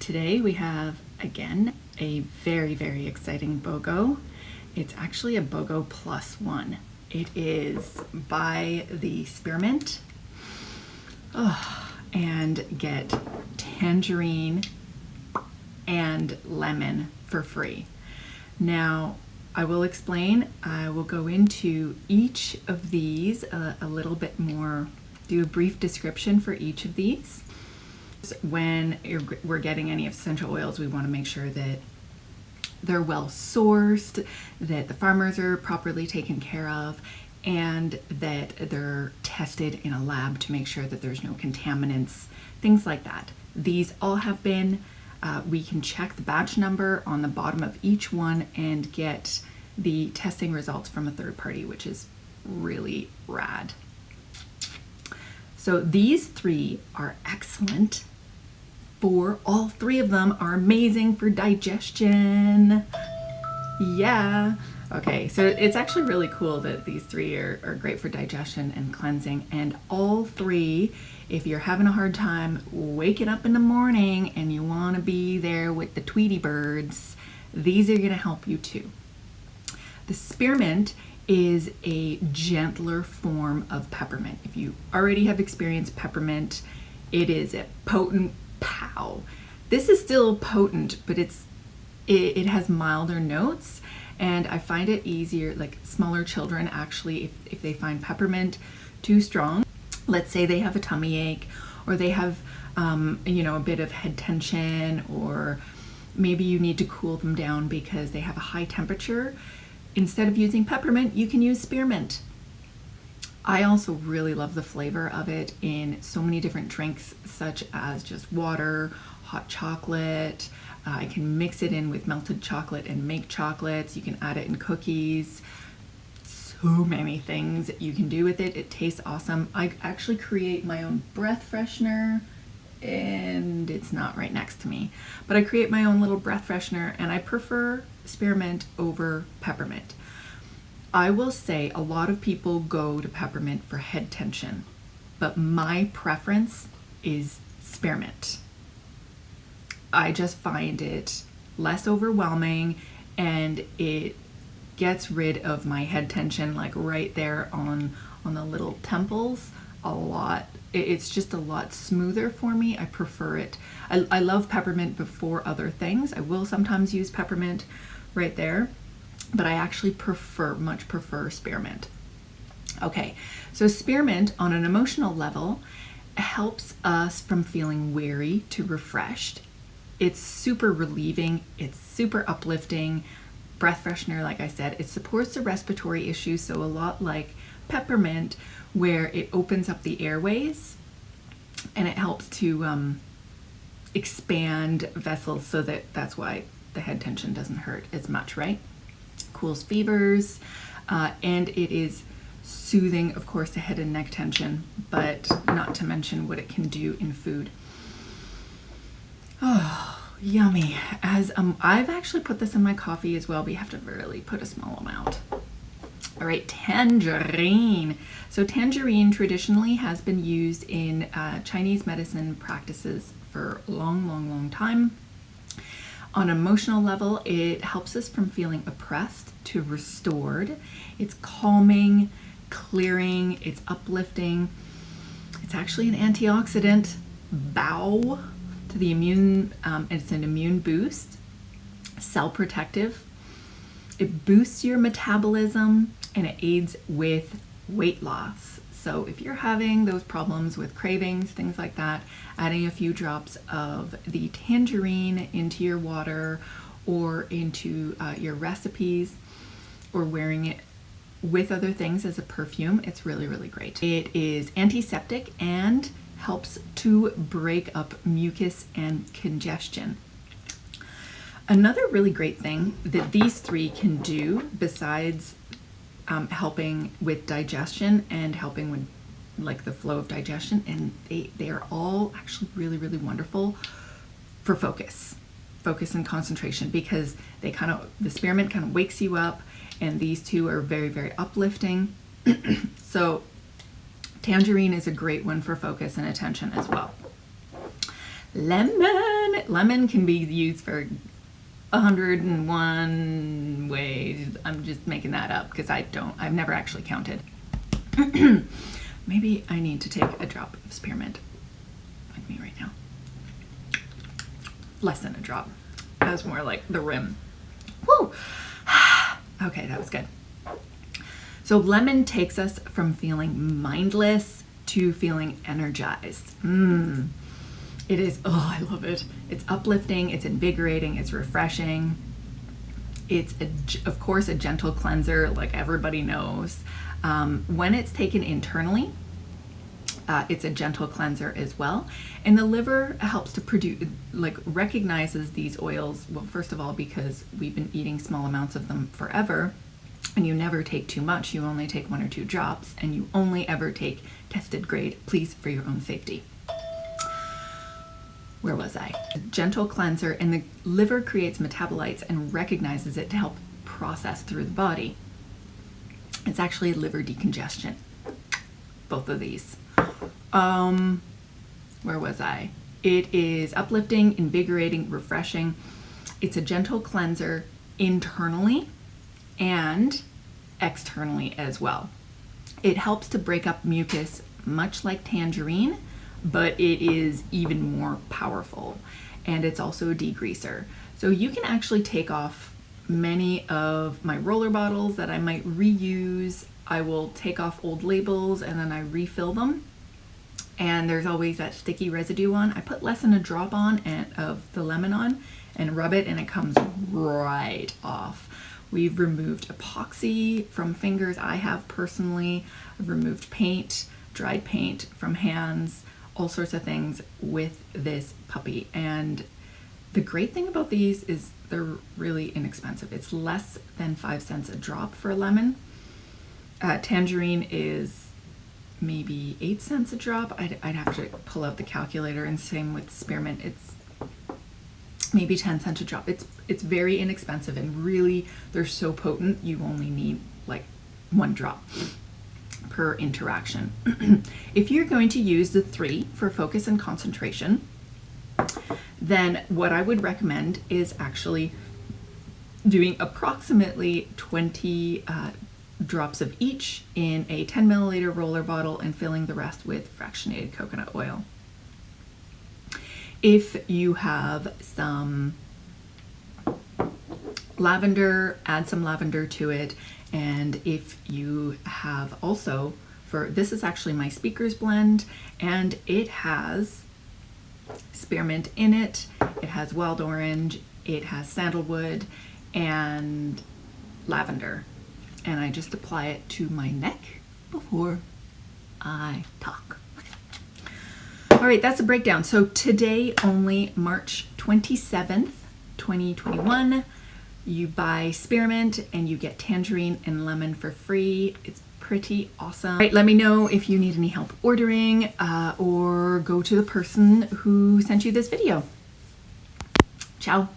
Today we have, again, a very, very exciting BOGO. It's actually a BOGO +1. It is by the Spearmint. And get tangerine and lemon for free. Now, I will explain. I will go into each of these a little bit more, do a brief description for each of these. When we're getting any essential oils, we want to make sure that they're well sourced, that the farmers are properly taken care of, and that they're tested in a lab to make sure that there's no contaminants, things like that. These all have been. We can check the batch number on the bottom of each one and get the testing results from a third party, which is really rad. So these three are excellent for, all three of them are amazing for digestion. Yeah. Okay, so it's actually really cool that these three are great for digestion and cleansing, and all three, if you're having a hard time waking up in the morning and you want to be there with the Tweety birds, these are going to help you too. The Spearmint is a gentler form of peppermint. If you already have experienced peppermint, it is a potent pow. This is still potent, but it has milder notes. And I find it easier, like smaller children actually, if they find peppermint too strong, let's say they have a tummy ache, or they have, a bit of head tension, or maybe you need to cool them down because they have a high temperature. Instead of using peppermint, you can use spearmint. I also really love the flavor of it in so many different drinks, such as just water, hot chocolate. I can mix it in with melted chocolate and make chocolates. You can add it in cookies. So many things you can do with it. It tastes awesome. I actually create my own breath freshener, and it's not right next to me. But I create my own little breath freshener, and I prefer spearmint over peppermint. I will say a lot of people go to peppermint for head tension, but my preference is spearmint. I just find it less overwhelming, and it gets rid of my head tension, like right there on the little temples a lot. It's just a lot smoother for me. I prefer it. I love peppermint before other things. I will sometimes use peppermint right there, but I actually much prefer spearmint. Okay, so spearmint on an emotional level helps us from feeling weary to refreshed. It's super relieving, it's super uplifting. Breath freshener, like I said, it supports the respiratory issues, so a lot like peppermint, where it opens up the airways and it helps to expand vessels, so that's why the head tension doesn't hurt as much, right? Cools fevers, and it is soothing, of course, the head and neck tension, but not to mention what it can do in food. Oh, yummy. As I've actually put this in my coffee as well, but you have to really put a small amount. All right, tangerine. So tangerine traditionally has been used in Chinese medicine practices for a long time. On an emotional level, it helps us from feeling oppressed to restored. It's calming, clearing, it's uplifting. It's actually an antioxidant. Bow to the immune, it's an immune boost, cell protective. It boosts your metabolism, and it aids with weight loss. So if you're having those problems with cravings, things like that, adding a few drops of the tangerine into your water or into your recipes, or wearing it with other things as a perfume, it's really, really great. It is antiseptic and helps to break up mucus and congestion. Another really great thing that these three can do, besides helping with digestion and helping with like the flow of digestion, and they are all actually really, really wonderful for focus and concentration, because the spearmint kind of wakes you up, and these two are very, very uplifting. So tangerine is a great one for focus and attention as well. Lemon. Lemon can be used for 101 ways. I'm just making that up because I've never actually counted. Maybe I need to take a drop of spearmint with me right now. Less than a drop. That was more like the rim. Woo! Okay, that was good. So lemon takes us from feeling mindless to feeling energized. It is, oh, I love it. It's uplifting, it's invigorating, it's refreshing. It's, of course, a gentle cleanser, like everybody knows. When it's taken internally, it's a gentle cleanser as well. And the liver helps to produce, recognizes these oils, well, first of all, because we've been eating small amounts of them forever, and you never take too much. You only take 1 or 2 drops, and you only ever take tested grade, please, for your own safety. Where was I? A gentle cleanser, and the liver creates metabolites and recognizes it to help process through the body. It's actually liver decongestion, both of these. Where was I? It is uplifting, invigorating, refreshing. It's a gentle cleanser internally and externally as well. It helps to break up mucus, much like Tangerine, but it is even more powerful. And it's also a degreaser. So you can actually take off many of my roller bottles that I might reuse. I will take off old labels and then I refill them. And there's always that sticky residue on. I put less than a drop on of the lemon on and rub it, and it comes right off. We've removed epoxy from fingers. I have personally. I've removed paint, dried paint from hands, all sorts of things with this puppy. And the great thing about these is they're really inexpensive. It's less than 5 cents a drop for a lemon. Tangerine is maybe 8 cents a drop. I'd have to pull out the calculator, and same with spearmint. It's maybe 10 cents a drop. It's very inexpensive, and really they're so potent you only need like 1 drop per interaction. If you're going to use the 3 for focus and concentration, then what I would recommend is actually doing approximately 20 drops of each in a 10 milliliter roller bottle and filling the rest with fractionated coconut oil. If you have some lavender, add some lavender to it. And if you have also, this is actually my speaker's blend, and it has spearmint in it, it has wild orange, it has sandalwood, and lavender. And I just apply it to my neck before I talk. All right, that's a breakdown. So today, only March 27th, 2021, you buy spearmint and you get tangerine and lemon for free. It's pretty awesome. All right, let me know if you need any help ordering or go to the person who sent you this video. Ciao.